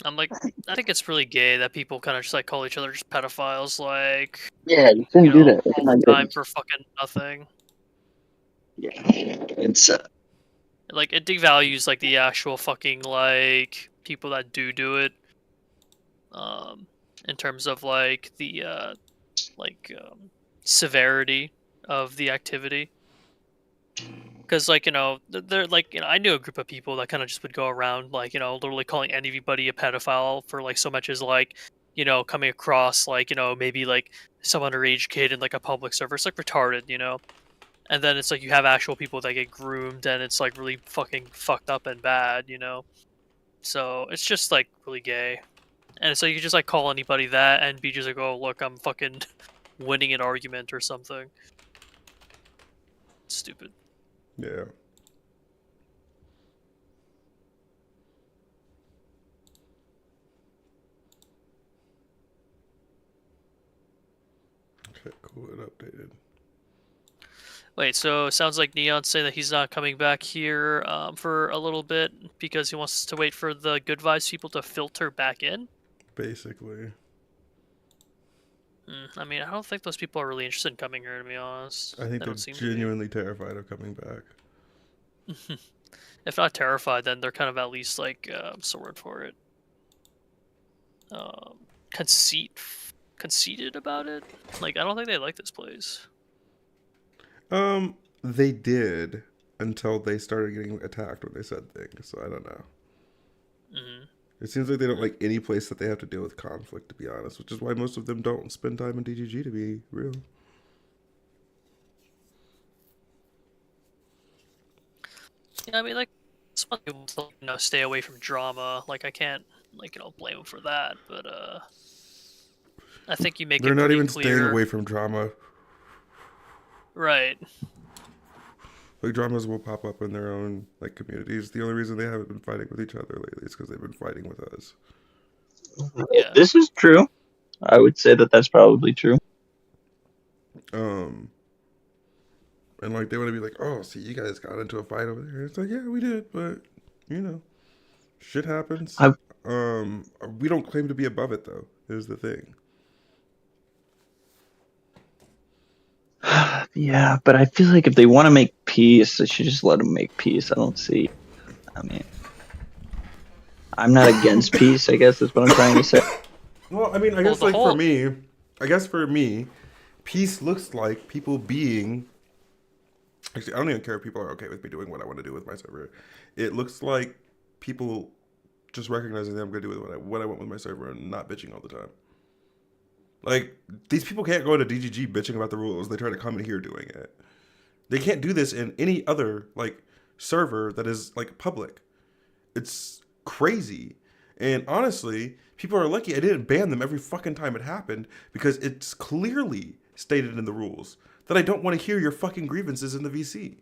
I'm like, I think it's really gay that people kind of just like call each other just pedophiles, like, Yeah, you shouldn't do that. That's all not the time good. for fucking nothing. Yeah, it's Like, it devalues like the actual fucking like people that do it. Um, in terms of like the like severity of the activity. Because like they're like I knew a group of people that kind of just would go around like literally calling anybody a pedophile for like so much as like coming across like maybe like some underage kid in like a public server. It's like retarded. And then it's like you have actual people that get groomed and it's like really fucking fucked up and bad. So it's just like really gay. And so you can just like call anybody that and be just like, oh look, I'm fucking winning an argument or something. Stupid. Yeah. Okay, cool. It updated. Wait, so it sounds like Neon's saying that he's not coming back here for a little bit because he wants to wait for the good vibes people to filter back in? Basically. I mean, I don't think those people are really interested in coming here, to be I honest. think They they're don't seem to be. genuinely terrified of coming back. If not terrified, then they're kind of at least like, what's the word for it? Conceit, conceited about it. Like, I don't think they like this place. They did until they started getting attacked when they said things, so I don't know. hmm It seems like they don't like any place that they have to deal with conflict, to be honest, which is why most of them don't spend time in DGG, to be real. Yeah, I mean, like, some people stay away from drama. Like, I can't like blame them for that, but I think you make They're it not pretty even staying clear. away from drama. Right. Like, dramas will pop up in their own, like, communities. The only reason they haven't been fighting with each other lately is because they've been fighting with us. Yeah. this is true. I would say that that's probably true. Um, and, like, they want to be like, oh, see, you guys got into a fight over there. It's like, yeah, we did, but, you know, shit happens. I We don't claim to be above it, though, is the thing. yeah, but I feel like if they want to make peace, they should just let them make peace. I don't see. I mean, I'm not against peace. I guess is what I'm trying to say. Well, I mean, Well, the whole for me, peace looks like people being. Actually, I don't even care if people are okay with me doing what I want to do with my server. It looks like people just recognizing that I'm going to do with what I want with my server and not bitching all the time. Like, these people can't go into DGG bitching about the rules. They try to come in here doing it. They can't do this in any other, like, server that is, like, public. It's crazy. And honestly, people are lucky I didn't ban them every fucking time it happened because it's clearly stated in the rules that I don't want to hear your fucking grievances in the VC.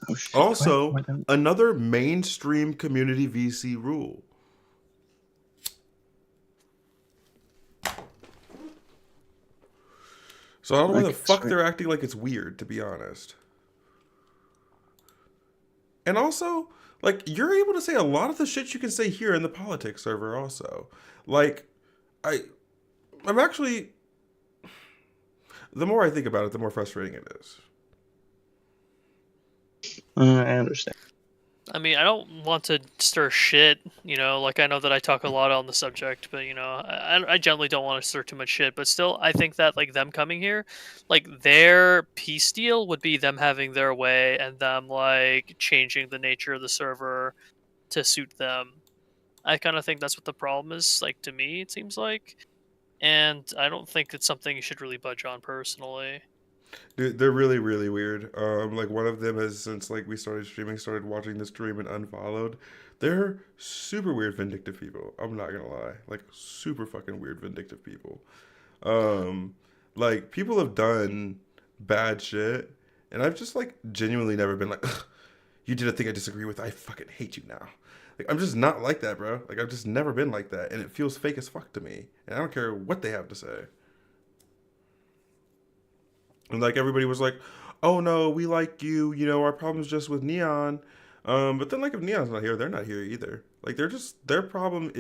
Oh shit! Also, another mainstream community VC rule. So I don't know why the fuck they're acting like it's weird, to be honest. And also, like, you're able to say a lot of the shit you can say here in the politics server also. Like, I I'm actually the more I think about it, the more frustrating it is. I understand. I mean, I don't want to stir shit, like I know that I talk a lot on the subject, but I generally don't want to stir too much shit, but still I think that like them coming here, like their peace deal would be them having their way and them like changing the nature of the server to suit them. I kind of think that's what the problem is, like to me it seems like, and I don't think it's something you should really budge on personally. Dude, they're really, really weird. Like one of them has since like we started streaming, started watching the stream and unfollowed. They're super weird, vindictive people. I'm not gonna lie, like super fucking weird, vindictive people. Um, like people have done bad shit, and I've just like genuinely never been like, "Ugh, you did a thing I disagree with. I fucking hate you now. Like I'm just not like that, bro. Like I've just never been like that, and it feels fake as fuck to me. And I don't care what they have to say. And like everybody was like, "Oh no, we like you. You know, our problem's just with Neon." But then like if Neon's not here, they're not here either. Like they're just their problem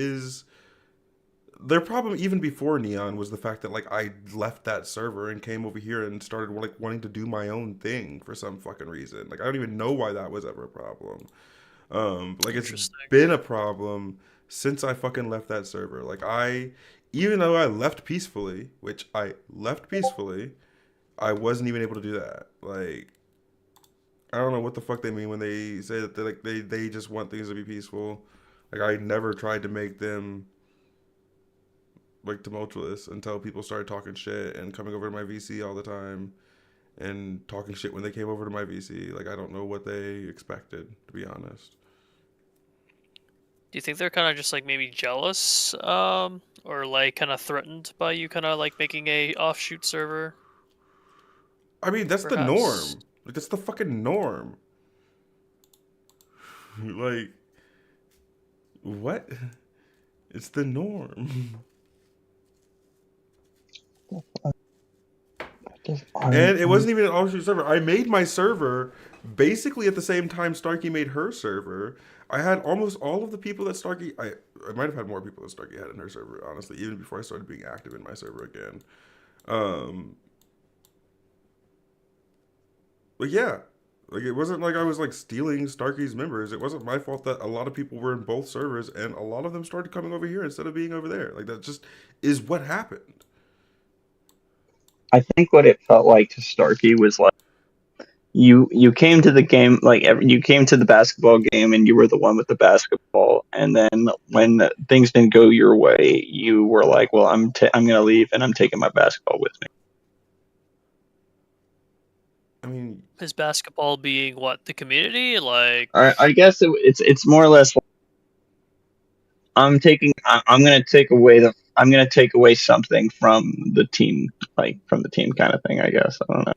even before Neon was the fact that like I left that server and came over here and started like wanting to do my own thing for some fucking reason. Like I don't even know why that was ever a problem. But, like it's Interesting. been a problem since I fucking left that server. Like even though I left peacefully, which I left peacefully, I wasn't even able to do that. Like I don't know what the fuck they mean when they say that they just want things to be peaceful. Like I never tried to make them like tumultuous until people started talking shit and coming over to my VC all the time and talking shit when they came over to my VC. Like I don't know what they expected, to be honest. Do you think they're kind of just like maybe jealous, or like kind of threatened by you kind of like making a offshoot server? I mean, that's the Perhaps. norm. Like that's the fucking norm. Like what? It's the norm. And it wasn't even an offshoot server. I made my server basically at the same time Starkey made her server. I had almost all of the people that Starkey. I might have had more people that Starkey had in her server, honestly, even before I started being active in my server again. Um, but yeah, like it wasn't like I was like stealing Starkey's members. It wasn't my fault that a lot of people were in both servers and a lot of them started coming over here instead of being over there. Like that just is what happened. I think what it felt like to Starkey was like you came to the game like you came to the basketball game and you were the one with the basketball, and then when things didn't go your way, you were like, well, I'm gonna leave and I'm taking my basketball with me. I mean, His basketball being what, the community? Like, I guess it's more or less like, I'm gonna take away something from the team, like from the team kind of thing. I guess I don't know.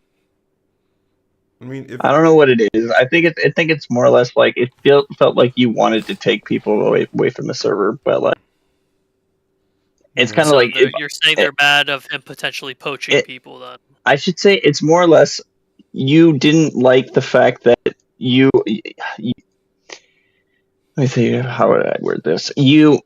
I mean, if I don't know what it is. I think it's more or less like it felt like you wanted to take people away from the server, but like it's kind of so like you're saying they're mad of him potentially poaching people then? I should say it's more or less you didn't like the fact that let me see, how would I word this? You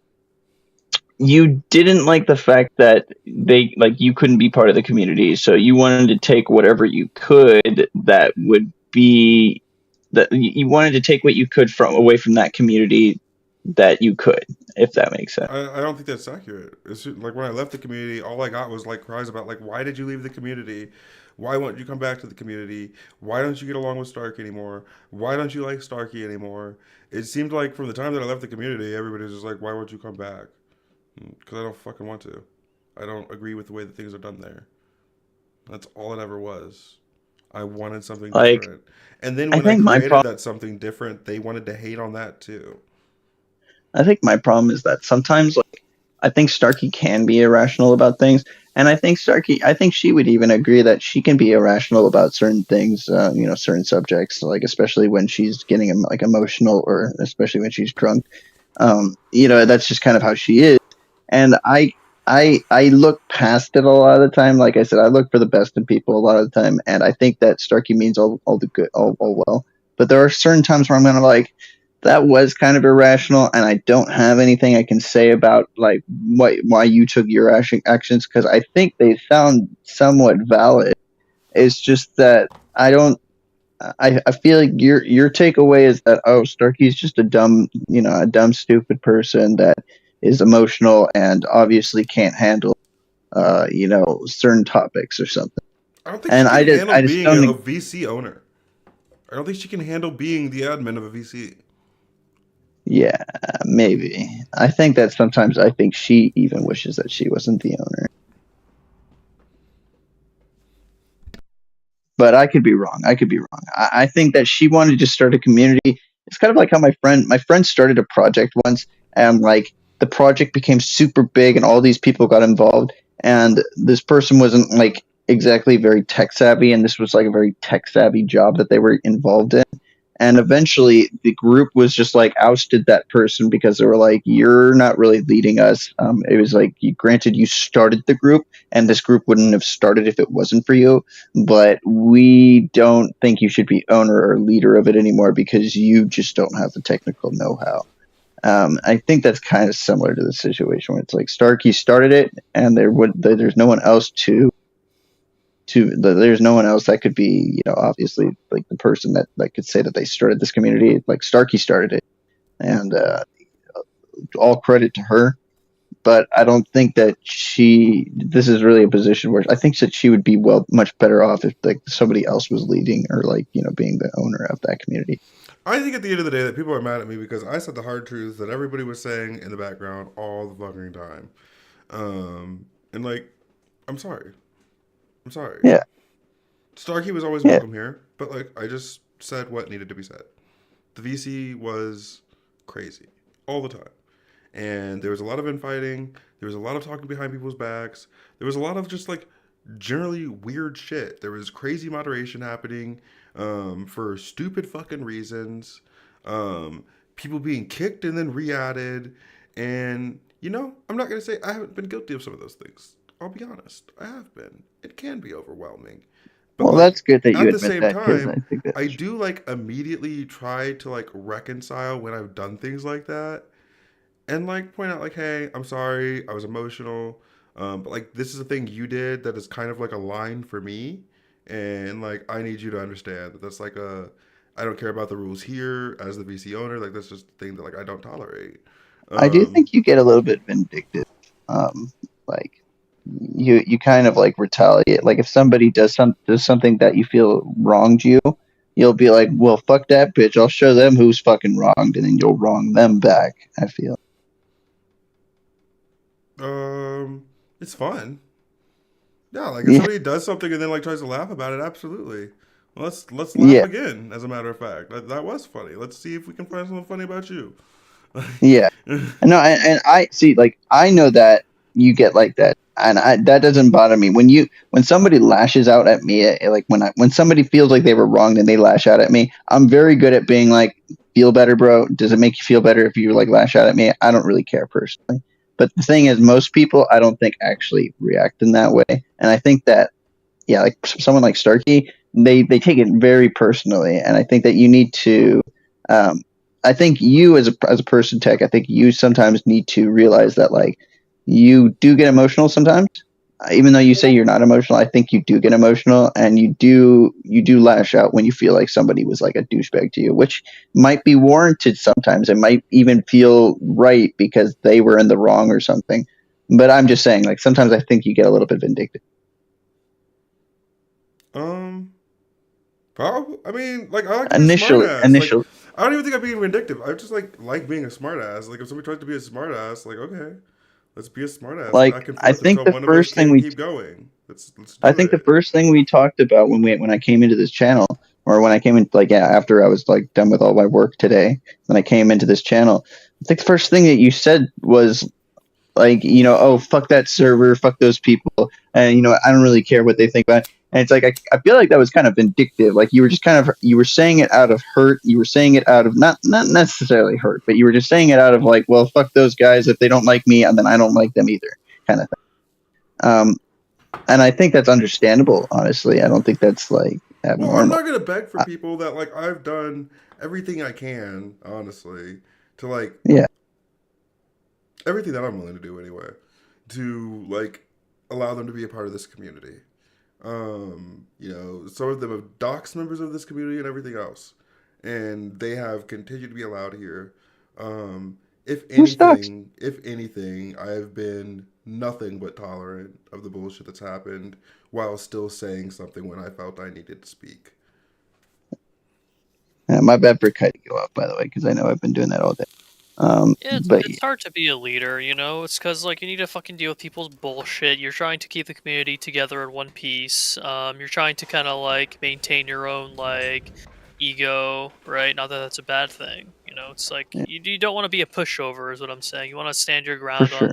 didn't like the fact that you couldn't be part of the community, so you wanted to take whatever you could that would be that you wanted to take what you could away from that community that you could, if that makes sense. I don't think that's accurate. It's just, like when I left the community, all I got was like cries about like, why did you leave the community? Why won't you come back to the community? Why don't you get along with Starkey anymore? Why don't you like Starkey anymore? It seemed like from the time that I left the community, everybody was just like, why won't you come back? Because I don't fucking want to. I don't agree with the way that things are done there. That's all it ever was. I wanted something Like, different. And then I when I think my created problem that something different, they wanted to hate on that too. I think my problem is that sometimes, like, I think Starkey can be irrational about things, and I think she would even agree that she can be irrational about certain things, certain subjects, like especially when she's getting like emotional, or especially when she's drunk. That's just kind of how she is, and I look past it a lot of the time. Like I said, I look for the best in people a lot of the time, and I think that Starkey means all the good, all well. But there are certain times where I'm gonna like, that was kind of irrational, and I don't have anything I can say about like why you took your actions, because I think they sound somewhat valid. It's just that I don't. I feel like your takeaway is that, oh, Starkey's just a dumb stupid person that is emotional and obviously can't handle certain topics or something. I don't think And she can handle I just being don't. a VC owner. I don't think she can handle being the admin of a VC. Yeah, maybe. I think that sometimes I think she even wishes that she wasn't the owner. But I could be wrong. I think that she wanted to start a community. It's kind of like how my friend started a project once, and like the project became super big and all these people got involved, and this person wasn't like exactly very tech savvy, and this was like a very tech savvy job that they were involved in. And eventually, the group was just like ousted that person because they were like, "You're not really leading us." It was like, granted, you started the group, and this group wouldn't have started if it wasn't for you. But we don't think you should be owner or leader of it anymore because you just don't have the technical know-how. I think that's kind of similar to the situation where it's like Starkey started it, and there's no one else there's no one else that could be, obviously like the person that could say that they started this community. Like Starkey started it, and all credit to her. But I don't think that this is really a position where I think that she would be much better off if like somebody else was leading or like, being the owner of that community. I think at the end of the day that people are mad at me because I said the hard truths that everybody was saying in the background all the fucking time. And like, I'm sorry. I'm sorry. Yeah. Starkey was always welcome here, but like, I just said what needed to be said. The VC was crazy all the time. And there was a lot of infighting. There was a lot of talking behind people's backs. There was a lot of just like generally weird shit. There was crazy moderation happening for stupid fucking reasons. People being kicked and then re-added. And, I'm not going to say I haven't been guilty of some of those things. I'll be honest. I have been. It can be overwhelming. But well, that's good that you admit that. At the same time, I do like immediately try to like reconcile when I've done things like that. And like point out like, hey, I'm sorry, I was emotional. But like this is a thing you did that is kind of like a line for me. And like I need you to understand that that's like I don't care about the rules here as the VC owner. Like that's just a thing that like I don't tolerate. I do think you get a little bit vindictive. Like you kind of like retaliate. Like if somebody does something that you feel wronged you, you'll be like, well, fuck that bitch. I'll show them who's fucking wronged, and then you'll wrong them back. I feel. It's fun. Yeah, like if somebody does something and then like tries to laugh about it, absolutely. Well, let's laugh again. As a matter of fact, that was funny. Let's see if we can find something funny about you. Yeah, no, and I see. Like I know that you get like that, and that doesn't bother me. When somebody lashes out at me, like when somebody feels like they were wronged and they lash out at me, I'm very good at being like, feel better, bro. Does it make you feel better if you like lash out at me? I don't really care personally. But the thing is, most people, I don't think actually react in that way. And I think that, yeah, like someone like Starkey, they take it very personally. And I think that you need to, I think you as a person, Tech, I think you sometimes need to realize that like you do get emotional sometimes. Even though you say you're not emotional, I think you do get emotional, and you do lash out when you feel like somebody was like a douchebag to you, which might be warranted sometimes. It might even feel right because they were in the wrong or something. But I'm just saying, like sometimes I think you get a little bit vindictive. Probably. I mean, like I like to be a smartass. Like, I don't even think I'm being vindictive. I just like being a smartass. Like if somebody tries to be a smartass, like okay. Let's be a smartass. Like I think the first thing we keep going. I think the first thing we talked about when I came into this channel, or when I came in, like after I was like done with all my work today, when I came into this channel, I think the first thing that you said was like, oh fuck that server, fuck those people, and I don't really care what they think about it. And it's like I feel like that was kind of vindictive. Like you were saying it out of hurt. You were saying it out of not necessarily hurt, but you were just saying it out of like, well, fuck those guys. If they don't like me, and then I don't like them either, kind of thing. And I think that's understandable. Honestly, I don't think that's like abnormal. Well, I'm not gonna beg for people that like I've done everything I can, honestly, to like everything that I'm willing to do anyway, to like allow them to be a part of this community. Some of them have doxed members of this community and everything else, and they have continued to be allowed here. If anything, I have been nothing but tolerant of the bullshit that's happened, while still saying something when I felt I needed to speak. Yeah, my bad for cutting you off, by the way, because I know I've been doing that all day. It's hard to be a leader, It's because like you need to fucking deal with people's bullshit. You're trying to keep the community together in one piece. You're trying to kind of like maintain your own like ego, right? Not that that's a bad thing, It's like you don't want to be a pushover, is what I'm saying. You want to stand your ground on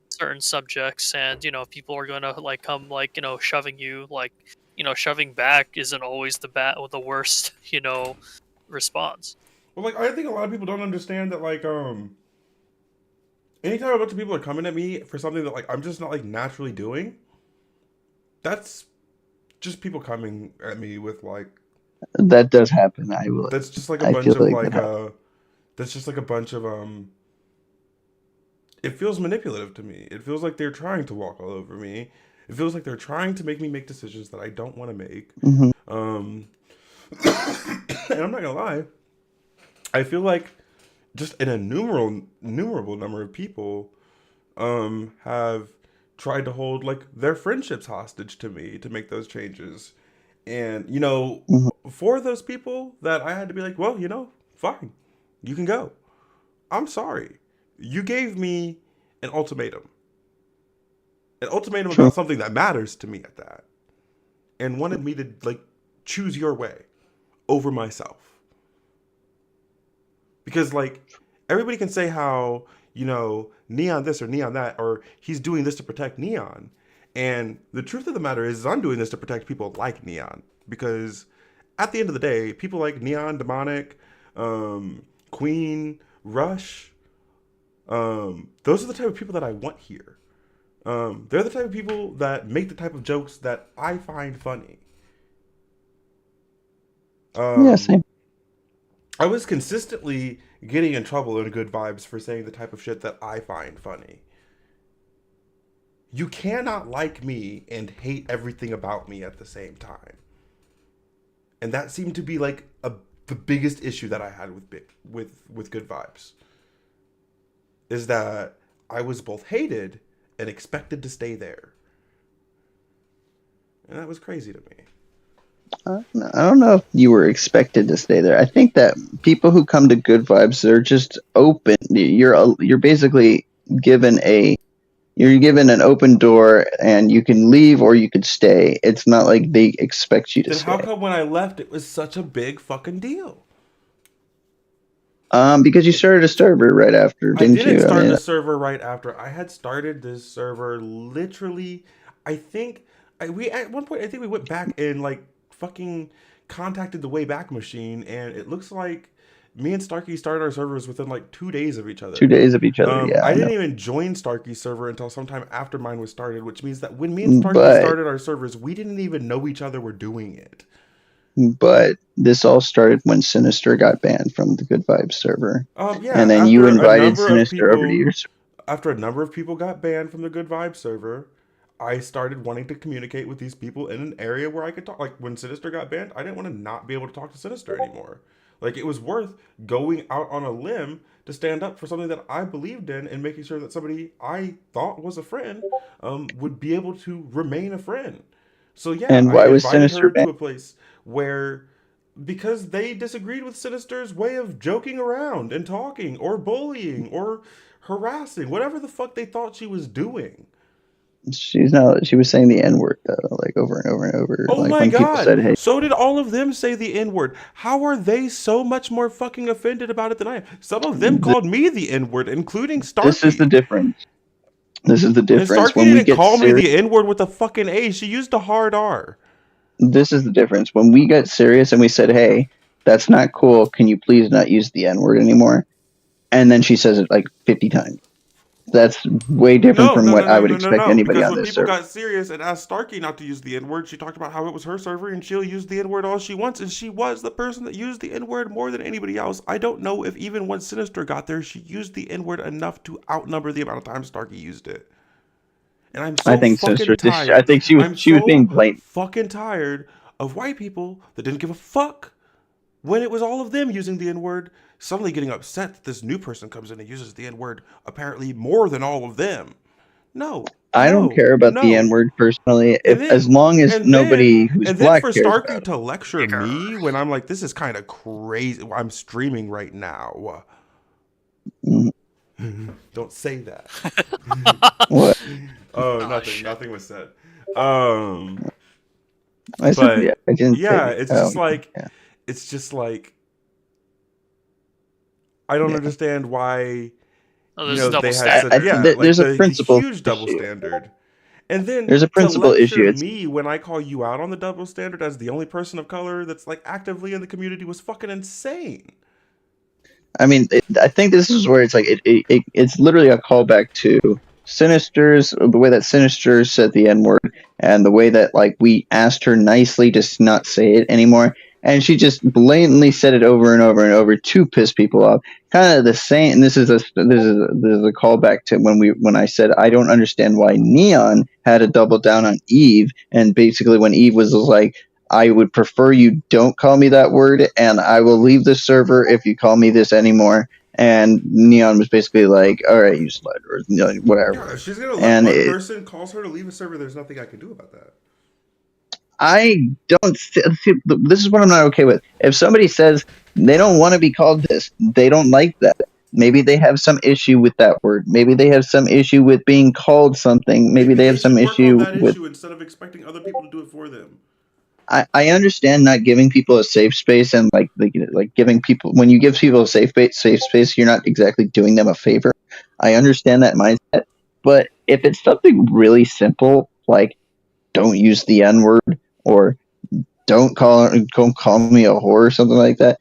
certain subjects, and if people are going to like come like shoving you, like shoving back isn't always the worst, response. Well, like, I think a lot of people don't understand that, like, anytime a bunch of people are coming at me for something that, like, I'm just not, like, naturally doing, that's just people coming at me with, like, That does happen. I will. that's just like a I bunch feel of, like like, that happens. that's just like a bunch of, it feels manipulative to me. It feels like they're trying to walk all over me. It feels like they're trying to make me make decisions that I don't want to make. Mhm. And I'm not gonna lie, I feel like just an innumerable number of people have tried to hold like their friendships hostage to me to make those changes. And you know, Mhm. for those people that I had to be like, well, you know, fine, you can go. I'm sorry. You gave me an ultimatum. An ultimatum True. about something that matters to me at that. And wanted me to like choose your way over myself. Because like everybody can say how, you know, Neon this or Neon that, or he's doing this to protect Neon. And the truth of the matter is I'm doing this to protect people like Neon. Because at the end of the day, people like Neon, Demonic, Queen, Rush, those are the type of people that I want here. They're the type of people that make the type of jokes that I find funny. Yeah, same. I was consistently getting in trouble in Good Vibes for saying the type of shit that I find funny. You cannot like me and hate everything about me at the same time. And that seemed to be like the biggest issue that I had with Good Vibes. Is that I was both hated and expected to stay there. And that was crazy to me. I don't know if you were expected to stay there. I think that people who come to Good Vibes, they're just open. You're basically given an open door, and you can leave or you could stay. It's not like they expect you to Then stay. how come when I left it was such a big fucking deal? Because you started a server right after, didn't I didn't you? start I mean, the server right after. I had started this server literally. I think we at one point I think we went back and like fucking contacted the Wayback Machine, and it looks like me and Starkey started our servers within like 2 days of each other. 2 days of each other. Yeah, I I know. didn't even join Starkey's server until sometime after mine was started, which means that when me and Starkey But started our servers, we didn't even know each other were doing it. but this all started when Sinister got banned from the Good Vibes server, Yeah, and then you invited Sinister over to your server. after a number of people got banned from the Good Vibe server, I started wanting to communicate with these people in an area where I could talk. Like when Sinister got banned, I didn't want to not be able to talk to Sinister anymore. Like it was worth going out on a limb to stand up for something that I believed in and making sure that somebody I thought was a friend would be able to remain a friend. So yeah, And I why was invited Sinister her to banned? a place where because they disagreed with Sinister's way of joking around and talking or bullying or harassing, whatever the fuck they thought she was doing. She was saying the N word though, like over and over and over. Oh Like my when people said, god. "Hey, So did all of them say the N-word. How are they so much more fucking offended about it than I am? Some of them called me the N-word, including Starkey. this is the difference. This is the And difference Starkey when we didn't get call me serious. the N-word with a fucking A. She used a hard R. This is the difference when we got serious and we said, "Hey, that's not cool. Can you please not use the N word anymore?" And then she says it like 50 times. That's way different from what I would expect anybody Because on when this people server. got serious and asked Starkey not to use the N-word, she talked about how it was her server and she'll use the N-word all she wants. And she was the person that used the N-word more than anybody else. I don't know if even when Sinister got there, she used the N-word enough to outnumber the amount of time Starkey used it. And I'm so I think fucking Sinister. I tired. think I'm she was being so blatant. fucking tired of white people that didn't give a fuck when it was all of them using the N-word, suddenly getting upset that this new person comes in and uses the N-word apparently more than all of them. No, I don't care about the N no. word personally, And as then, long as nobody who's and then black for cares Starkey about it. to lecture me when I'm like, this is kind of crazy. I'm streaming right now. Mhm. Don't say that. What? Oh, Oh, nothing. shit. Nothing was said. I said, yeah, But I didn't yeah, say. it's just like I don't Yeah. understand why Oh, you there's know a double they had standard such there. like There's a the principle huge double issue. standard, And then There's a to principal issue. lecture It's me when I call you out on the double standard as the only person of color that's like actively in the community was fucking insane. I mean, I think this is where it's like it's literally a callback to Sinister's, the way that Sinister said the N word, and the way that like we asked her nicely to not say it anymore, and she just blatantly said it over and over and over to piss people off. Kind of the same. And this is a callback to when I said I don't understand why Neon had to double down on Eve, and basically when Eve was like, I would prefer you don't call me that word, and I will leave the server if you call me this anymore. And Neon was basically like, "All right, you slut," or Yeah, whatever. if she's gonna let And one person calls her to leave a server, there's nothing I can do about that. I don't see, this is what I'm not okay with. If somebody says they don't want to be called this, they don't like that. Maybe they have some issue with that word. Maybe they have some issue with being called something. Maybe Maybe they they have some should work on issue that with. issue instead of expecting other people to do it for them. I understand not giving people a safe space, and like giving people, when you give people a safe space, you're not exactly doing them a favor. I understand that mindset, but if it's something really simple like don't use the N word, or don't call me a whore or something like that,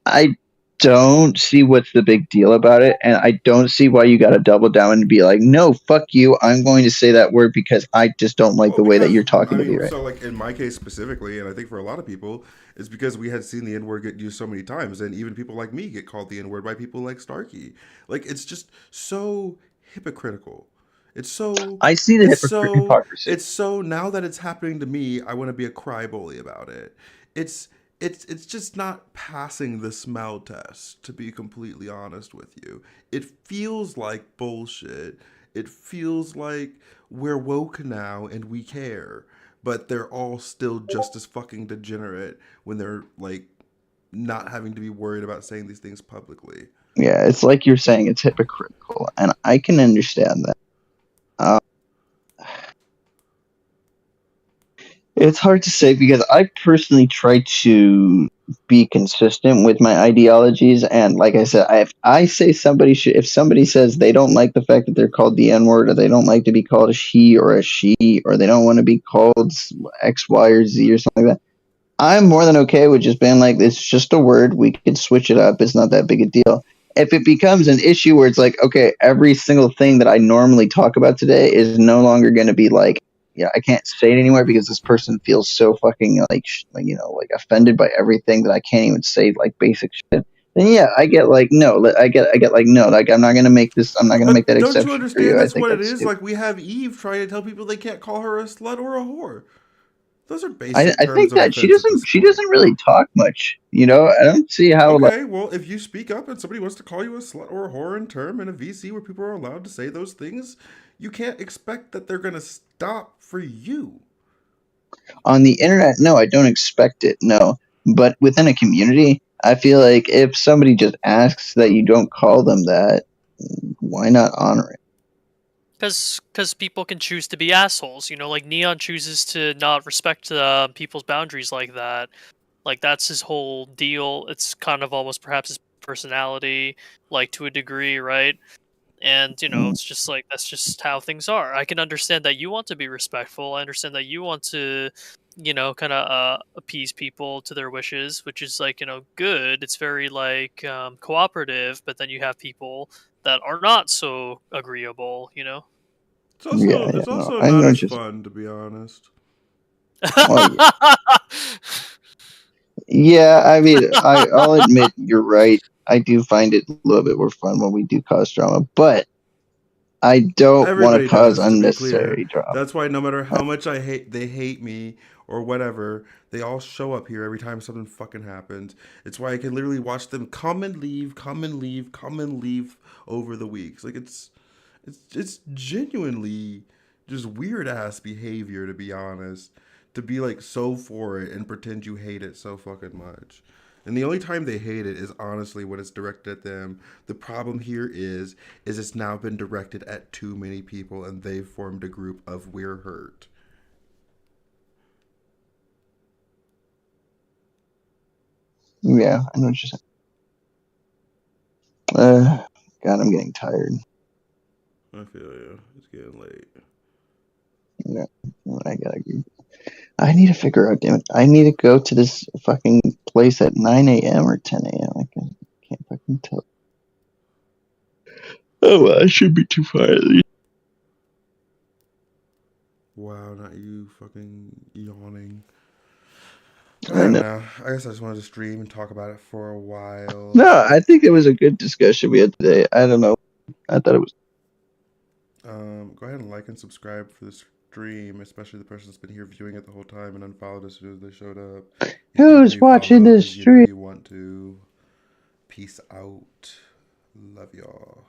I don't see what's the big deal about it, and I don't see why you got to double down and be like, no, fuck you, I'm going to say that word because I just don't like Well, the way that because you're talking I to me mean, right. so like in my case specifically, and I think for a lot of people, it's because we had seen the N word get used so many times, and even people like me get called the N word by people like Starkey. Like it's just so hypocritical. It's so, I see the it's so, hypocrisy. it's so. Now that it's happening to me, I want to be a crybaby about it. It's, it's just not passing the smell test. To be completely honest with you, it feels like bullshit. It feels like we're woke now and we care, but they're all still just as fucking degenerate when they're like not having to be worried about saying these things publicly. Yeah, it's like you're saying, it's hypocritical, and I can understand that. Um, it's hard to say because I personally try to be consistent with my ideologies, and like I said, if I say somebody should, if somebody says they don't like the fact that they're called the N word, or they don't like to be called a she or a she, or they don't want to be called X, Y, or Z or something like that, I'm more than okay with just being like, it's just a word. We can switch it up. It's not that big a deal. If it becomes an issue where it's like, okay, every single thing that I normally talk about today is no longer going to be like, yeah, I can't say it anymore because this person feels so fucking like offended by everything that I can't even say like basic shit. Then yeah, I get like no, I get like no, like I'm not gonna make this. I'm not gonna make that But don't you exception for you. understand I that's think what it that's is? stupid. Like we have Eve trying to tell people they can't call her a slut or a whore. Those are basic I terms think of that offense at this she point. doesn't really talk much. I don't see how like. Okay, well, if you speak up and somebody wants to call you a slut or a whore in term in a VC where people are allowed to say those things, you can't expect that they're going to stop for you. On the internet, no, I don't expect it, no. But within a community, I feel like if somebody just asks that you don't call them that, why not honor it? Because people can choose to be assholes. Like Neon chooses to not respect people's boundaries like that. Like that's his whole deal. It's kind of almost perhaps his personality, like to a degree, right? And Mm, it's just like that's just how things are. I can understand that you want to be respectful. I understand that you want to, kind of appease people to their wishes, which is like good. It's very like cooperative. But then you have people that are not so agreeable. yeah, yeah, It's no, also I not know as just, fun to be honest. well, yeah. Yeah, I mean, I'll admit you're right. I do find it a little bit more fun when we do cause drama, but I don't want to Everybody cause does, to be clear. unnecessary drama. That's why no matter how much they hate me or whatever, they all show up here every time something fucking happens. It's why I can literally watch them come and leave, come and leave, come and leave over the weeks. Like it's genuinely just weird ass behavior, to be honest. To be like so for it and pretend you hate it so fucking much. And the only time they hate it is honestly when it's directed at them. The problem here is it's now been directed at too many people and they've formed a group of we're hurt. Yeah, I know what you're saying. God, I'm getting tired. I feel you. It's getting late. Yeah, I gotta agree. I need to figure out. Damn it! I need to go to this fucking place at 9 a.m. or 10 a.m. Can't fucking tell. Oh, well, I should be too far at least. Wow, not you fucking yawning. I I don't know. know. I guess I just wanted to stream and talk about it for a while. No, I think it was a good discussion we had today. I don't know. I thought it was. Go ahead and like and subscribe for the stream, especially the person that's been here viewing it the whole time and unfollowed as soon as they showed up. Who's watching this You know stream? you want to. Peace out. Love y'all.